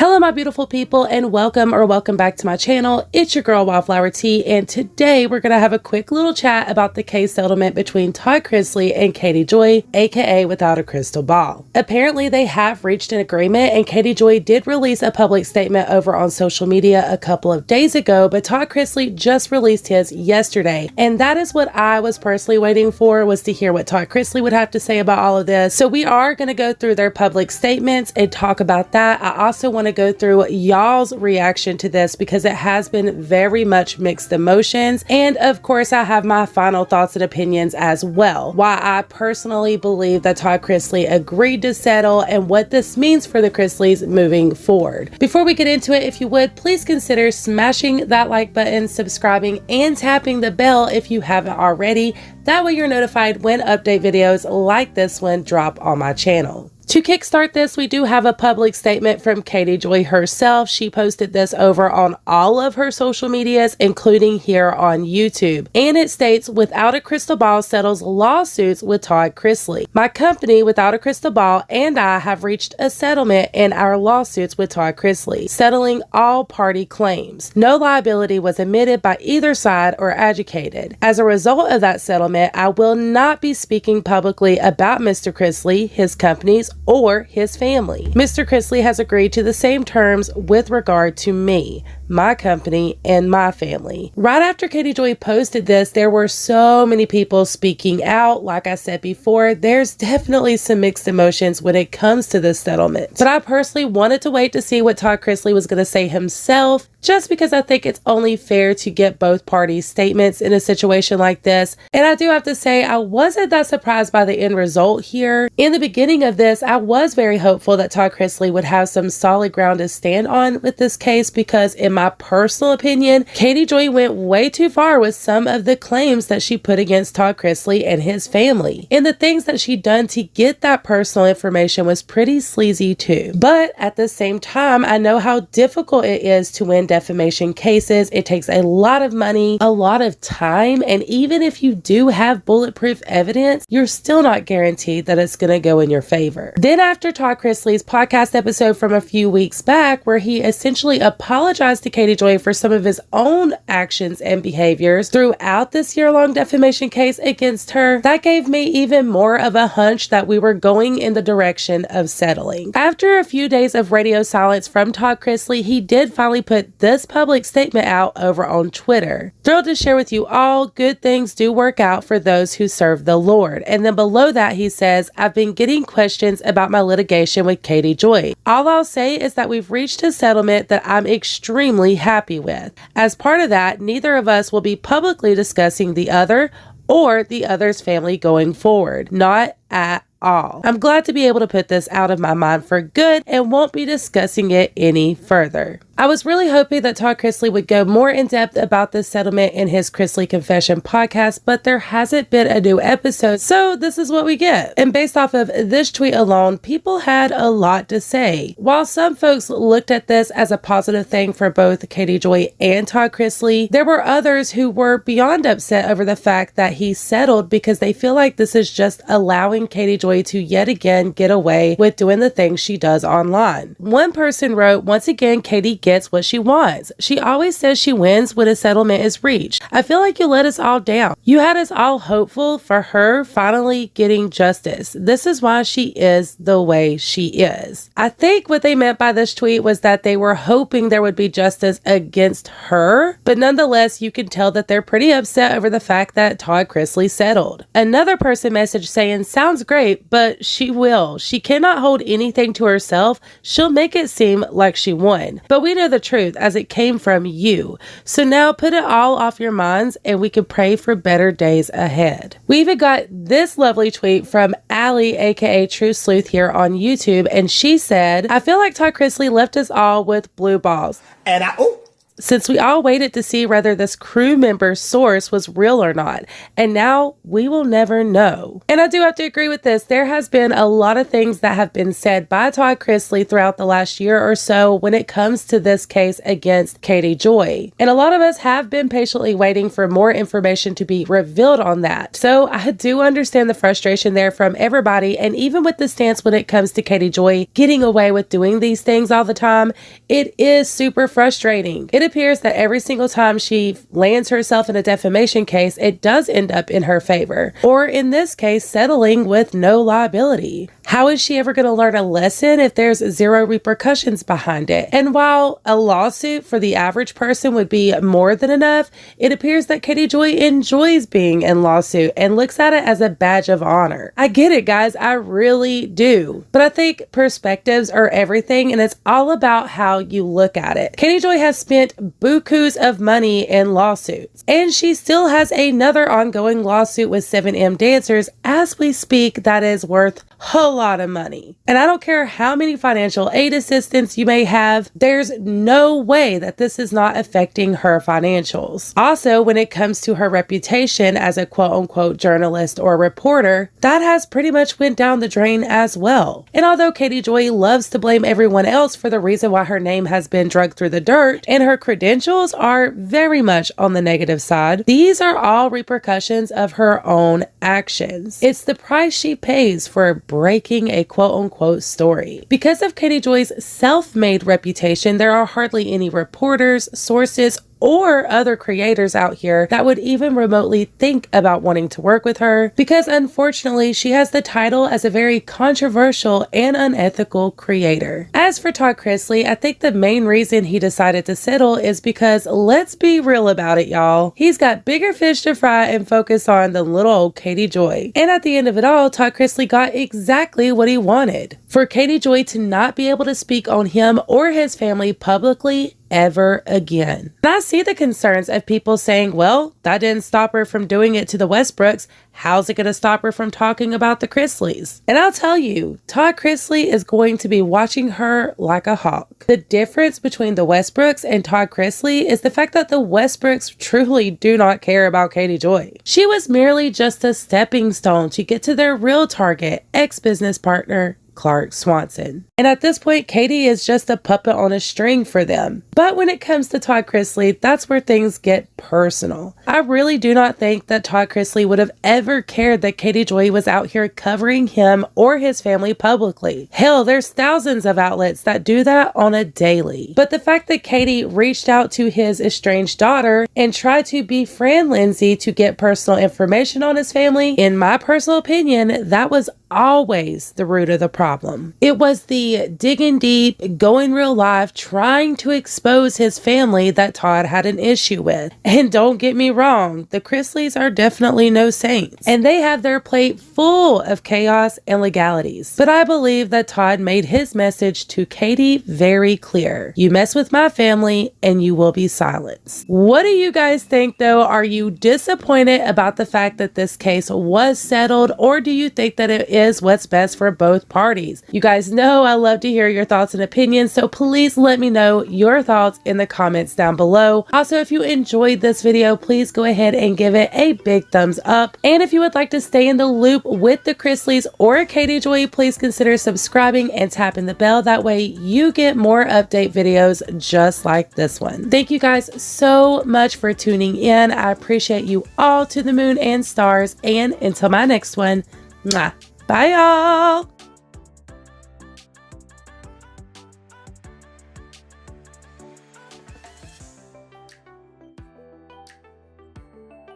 Hello my beautiful people, and welcome back to my channel. It's your girl Wildflower T, and today we're gonna have a quick little chat about the case settlement between Todd Chrisley and Katie Joy, aka Without a Crystal Ball. Apparently they have reached an agreement, and Katie Joy did release a public statement over on social media a couple of days ago, but Todd Chrisley just released his yesterday, and that is what I was personally waiting for, was to hear what Todd Chrisley would have to say about all of this. So we are gonna go through their public statements and talk about that. I also want to go through y'all's reaction to this because it has been very much mixed emotions, and of course I have my final thoughts and opinions as well. Why I personally believe that Todd Chrisley agreed to settle and what this means for the Chrisleys moving forward. Before we get into it, if you would please consider smashing that like button, subscribing, and tapping the bell if you haven't already. That way you're notified when update videos like this one drop on my channel. To kickstart this, we do have a public statement from Katie Joy herself. She posted this over on all of her social medias, including here on YouTube. And it states, Without a Crystal Ball settles lawsuits with Todd Chrisley. My company, Without a Crystal Ball, and I have reached a settlement in our lawsuits with Todd Chrisley, settling all party claims. No liability was admitted by either side or adjudicated. As a result of that settlement, I will not be speaking publicly about Mr. Chrisley, his companies, or his family. Mr. Chrisley has agreed to the same terms with regard to me, my company, and my family. Right after Katie Joy posted this, there were so many people speaking out. Like I said before, there's definitely some mixed emotions when it comes to this settlement. But I personally wanted to wait to see what Todd Chrisley was going to say himself, just because I think it's only fair to get both parties' statements in a situation like this. And I do have to say, I wasn't that surprised by the end result here. In the beginning of this, I was very hopeful that Todd Chrisley would have some solid ground to stand on with this case, because in my personal opinion, Katie Joy went way too far with some of the claims that she put against Todd Chrisley and his family. And the things that she done to get that personal information was pretty sleazy too. But at the same time, I know how difficult it is to win defamation cases. It takes a lot of money, a lot of time, and even if you do have bulletproof evidence, you're still not guaranteed that it's going to go in your favor. Then after Todd Chrisley's podcast episode from a few weeks back, where he essentially apologized to Katie Joy for some of his own actions and behaviors throughout this year-long defamation case against her, that gave me even more of a hunch that we were going in the direction of settling. After a few days of radio silence from Todd Chrisley, he did finally put this public statement out over on Twitter. Thrilled to share with you all, good things do work out for those who serve the Lord. And then below that he says, I've been getting questions about my litigation with Katie Joy. All I'll say is that we've reached a settlement that I'm extremely happy with. As part of that, neither of us will be publicly discussing the other or the other's family going forward. Not at all. I'm glad to be able to put this out of my mind for good and won't be discussing it any further. I was really hoping that Todd Chrisley would go more in depth about this settlement in his Chrisley Confession podcast, but there hasn't been a new episode, so this is what we get. And based off of this tweet alone, people had a lot to say. While some folks looked at this as a positive thing for both Katie Joy and Todd Chrisley, there were others who were beyond upset over the fact that he settled, because they feel like this is just allowing Katie Joy to yet again get away with doing the things she does online. One person wrote, once again, Katie gets what she wants. She always says she wins when a settlement is reached. I feel like you let us all down. You had us all hopeful for her finally getting justice. This is why she is the way she is. I think what they meant by this tweet was that they were hoping there would be justice against her, but nonetheless, you can tell that they're pretty upset over the fact that Todd Chrisley settled. Another person messaged saying, sounds great, but she will. She cannot hold anything to herself. She'll make it seem like she won. But we know the truth as it came from you. So now put it all off your minds and we can pray for better days ahead. We even got this lovely tweet from Allie, aka True Sleuth, here on YouTube, and she said, I feel like Todd Chrisley left us all with blue balls. And since we all waited to see whether this crew member's source was real or not, and now we will never know. And I do have to agree with this. There has been a lot of things that have been said by Todd Chrisley throughout the last year or so when it comes to this case against Katie Joy. And a lot of us have been patiently waiting for more information to be revealed on that. So I do understand the frustration there from everybody, and even with the stance when it comes to Katie Joy getting away with doing these things all the time, it is super frustrating. It appears that every single time she lands herself in a defamation case, it does end up in her favor, or in this case, settling with no liability. How is she ever going to learn a lesson if there's zero repercussions behind it? And while a lawsuit for the average person would be more than enough, it appears that Katie Joy enjoys being in lawsuit and looks at it as a badge of honor. I get it, guys. I really do. But I think perspectives are everything, and it's all about how you look at it. Katie Joy has spent bukus of money in lawsuits, and she still has another ongoing lawsuit with 7M Dancers as we speak that is worth a lot of money. And I don't care how many financial aid assistants you may have, there's no way that this is not affecting her financials. Also, when it comes to her reputation as a quote-unquote journalist or reporter, that has pretty much went down the drain as well. And although Katie Joy loves to blame everyone else for the reason why her name has been dragged through the dirt and her credentials are very much on the negative side, these are all repercussions of her own actions. It's the price she pays for breaking a quote-unquote story. Because of Katie Joy's self-made reputation, there are hardly any reporters, sources, or other creators out here that would even remotely think about wanting to work with her, because unfortunately she has the title as a very controversial and unethical creator. As for Todd Chrisley, I think the main reason he decided to settle is because, let's be real about it, y'all, he's got bigger fish to fry and focus on than little old Katie Joy. And at the end of it all, Todd Chrisley got exactly what he wanted: for Katie Joy to not be able to speak on him or his family publicly ever again. And I see the concerns of people saying, well, that didn't stop her from doing it to the Westbrooks. How's it going to stop her from talking about the Chrisleys? And I'll tell you, Todd Chrisley is going to be watching her like a hawk. The difference between the Westbrooks and Todd Chrisley is the fact that the Westbrooks truly do not care about Katie Joy. She was merely just a stepping stone to get to their real target, ex-business partner, Clark Swanson. And at this point, Katie is just a puppet on a string for them. But when it comes to Todd Chrisley, that's where things get personal. I really do not think that Todd Chrisley would have ever cared that Katie Joy was out here covering him or his family publicly. Hell, there's thousands of outlets that do that on a daily. But the fact that Katie reached out to his estranged daughter and tried to befriend Lindsay to get personal information on his family, in my personal opinion, that was always the root of the problem. It was the digging deep, going real life, trying to expose his family that Todd had an issue with. And don't get me wrong, the Chrisleys are definitely no saints, and they have their plate full of chaos and legalities. But I believe that Todd made his message to Katie very clear. You mess with my family and you will be silenced. What do you guys think though? Are you disappointed about the fact that this case was settled, or do you think that it is what's best for both parties? You guys know I love to hear your thoughts and opinions, so please let me know your thoughts in the comments down below. Also, if you enjoyed this video, please go ahead and give it a big thumbs up. And if you would like to stay in the loop with the Chrisleys or Katie Joy, please consider subscribing and tapping the bell. That way you get more update videos just like this one. Thank you guys so much for tuning in. I appreciate you all to the moon and stars. And until my next one, mwah. Bye, y'all.